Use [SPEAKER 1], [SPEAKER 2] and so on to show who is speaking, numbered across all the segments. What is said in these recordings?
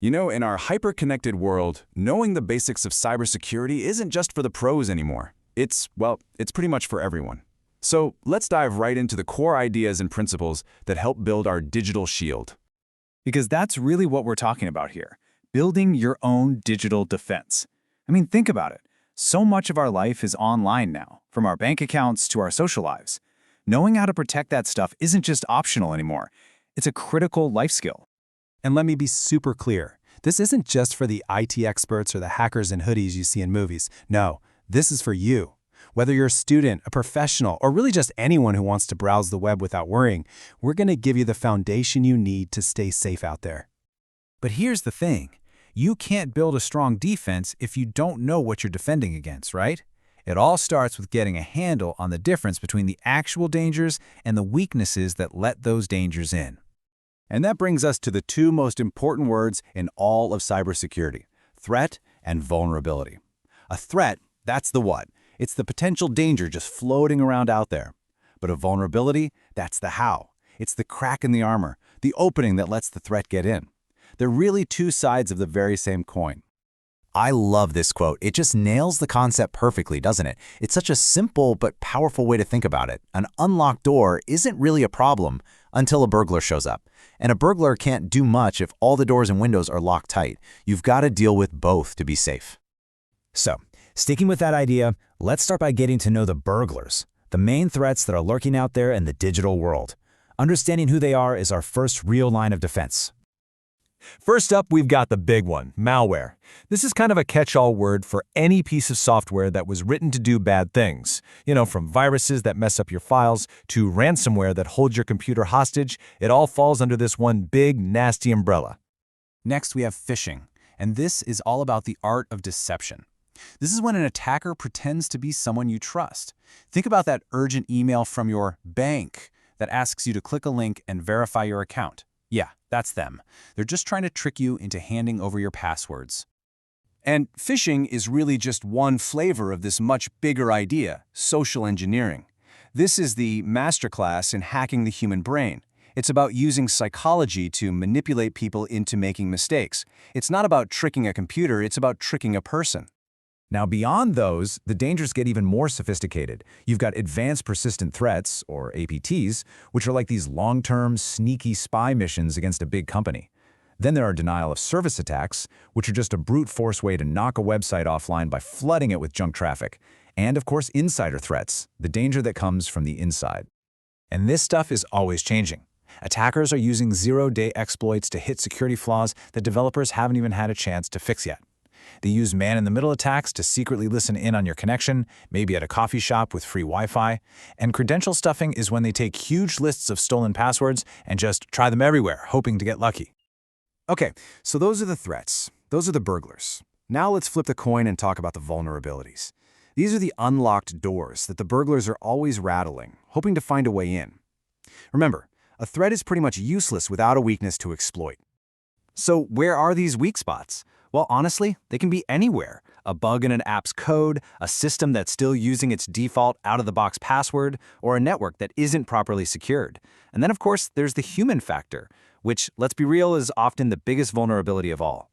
[SPEAKER 1] You know, in our hyper-connected world, knowing the basics of cybersecurity isn't just for the pros anymore. It's pretty much for everyone. So let's dive right into the core ideas and principles that help build our digital shield.
[SPEAKER 2] Because that's really what we're talking about here, building your own digital defense. I mean, think about it. So much of our life is online now, from our bank accounts to our social lives. Knowing how to protect that stuff isn't just optional anymore. It's a critical life skill.
[SPEAKER 3] And let me be super clear. This isn't just for the IT experts or the hackers in hoodies you see in movies. No, this is for you. Whether you're a student, a professional, or really just anyone who wants to browse the web without worrying, we're going to give you the foundation you need to stay safe out there.
[SPEAKER 4] But here's the thing. You can't build a strong defense if you don't know what you're defending against, right? It all starts with getting a handle on the difference between the actual dangers and the weaknesses that let those dangers in.
[SPEAKER 5] And that brings us to the two most important words in all of cybersecurity: threat and vulnerability. A threat, that's the what. It's the potential danger just floating around out there. But a vulnerability, that's the how. It's the crack in the armor, the opening that lets the threat get in. They're really two sides of the very same coin.
[SPEAKER 6] I love this quote. It just nails the concept perfectly, doesn't it? It's such a simple but powerful way to think about it. An unlocked door isn't really a problem until a burglar shows up. And a burglar can't do much if all the doors and windows are locked tight. You've got to deal with both to be safe.
[SPEAKER 4] So, sticking with that idea, let's start by getting to know the burglars, the main threats that are lurking out there in the digital world. Understanding who they are is our first real line of defense.
[SPEAKER 7] First up, we've got the big one, malware. This is kind of a catch-all word for any piece of software that was written to do bad things. You know, from viruses that mess up your files to ransomware that holds your computer hostage, it all falls under this one big, nasty umbrella.
[SPEAKER 1] Next, we have phishing, and this is all about the art of deception. This is when an attacker pretends to be someone you trust. Think about that urgent email from your bank that asks you to click a link and verify your account. Yeah, that's them. They're just trying to trick you into handing over your passwords. And phishing is really just one flavor of this much bigger idea, social engineering. This is the masterclass in hacking the human brain. It's about using psychology to manipulate people into making mistakes. It's not about tricking a computer, it's about tricking a person.
[SPEAKER 4] Now, beyond those, the dangers get even more sophisticated. You've got advanced persistent threats, or APTs, which are like these long-term, sneaky spy missions against a big company. Then there are denial of service attacks, which are just a brute force way to knock a website offline by flooding it with junk traffic. And of course, insider threats, the danger that comes from the inside. And this stuff is always changing. Attackers are using zero-day exploits to hit security flaws that developers haven't even had a chance to fix yet. They use man-in-the-middle attacks to secretly listen in on your connection, maybe at a coffee shop with free Wi-Fi. And credential stuffing is when they take huge lists of stolen passwords and just try them everywhere, hoping to get lucky.
[SPEAKER 1] Okay, so those are the threats. Those are the burglars. Now let's flip the coin and talk about the vulnerabilities. These are the unlocked doors that the burglars are always rattling, hoping to find a way in. Remember, a threat is pretty much useless without a weakness to exploit. So where are these weak spots? Well, honestly, they can be anywhere. A bug in an app's code, a system that's still using its default out-of-the-box password, or a network that isn't properly secured. And then, of course, there's the human factor, which, let's be real, is often the biggest vulnerability of all.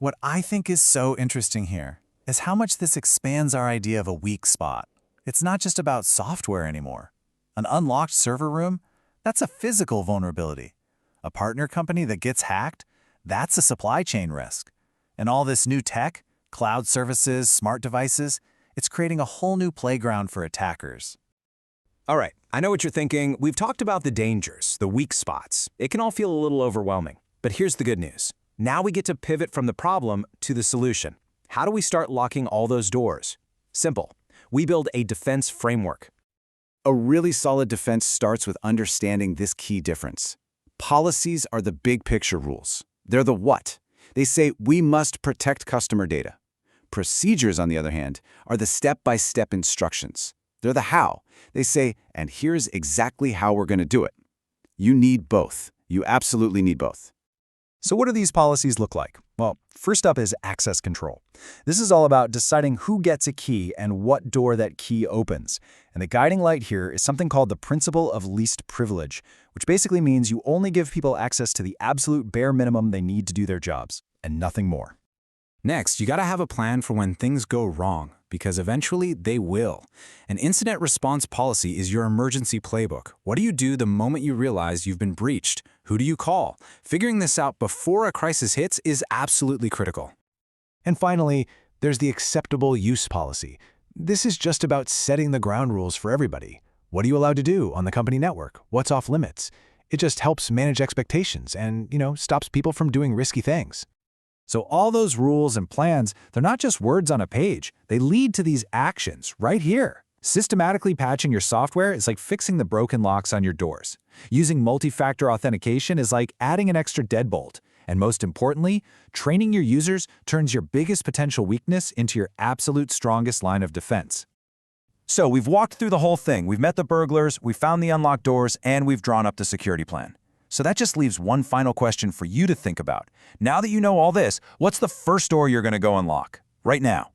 [SPEAKER 2] What I think is so interesting here is how much this expands our idea of a weak spot. It's not just about software anymore. An unlocked server room? That's a physical vulnerability. A partner company that gets hacked? That's a supply chain risk. And all this new tech, cloud services, smart devices, it's creating a whole new playground for attackers.
[SPEAKER 7] All right, I know what you're thinking. We've talked about the dangers, the weak spots. It can all feel a little overwhelming. But here's the good news. Now we get to pivot from the problem to the solution. How do we start locking all those doors? Simple. We build a defense framework.
[SPEAKER 5] A really solid defense starts with understanding this key difference. Policies are the big picture rules. They're the what. They say we must protect customer data. Procedures, on the other hand, are the step-by-step instructions. They're the how. They say, and here's exactly how we're going to do it. You need both. You absolutely need both.
[SPEAKER 3] So what do these policies look like?
[SPEAKER 5] Well, first up is access control. This is all about deciding who gets a key and what door that key opens. And the guiding light here is something called the principle of least privilege, which basically means you only give people access to the absolute bare minimum they need to do their jobs, and nothing more.
[SPEAKER 1] Next, you gotta have a plan for when things go wrong, because eventually they will. An incident response policy is your emergency playbook. What do you do the moment you realize you've been breached? Who do you call? Figuring this out before a crisis hits is absolutely critical.
[SPEAKER 3] And finally, there's the acceptable use policy. This is just about setting the ground rules for everybody. What are you allowed to do on the company network? What's off limits? It just helps manage expectations and, stops people from doing risky things.
[SPEAKER 5] So all those rules and plans, they're not just words on a page. They lead to these actions right here. Systematically patching your software is like fixing the broken locks on your doors. Using multi-factor authentication is like adding an extra deadbolt. And most importantly, training your users turns your biggest potential weakness into your absolute strongest line of defense.
[SPEAKER 4] So we've walked through the whole thing. We've met the burglars, we've found the unlocked doors, and we've drawn up the security plan. So that just leaves one final question for you to think about. Now that you know all this, what's the first door you're going to go unlock? Right now.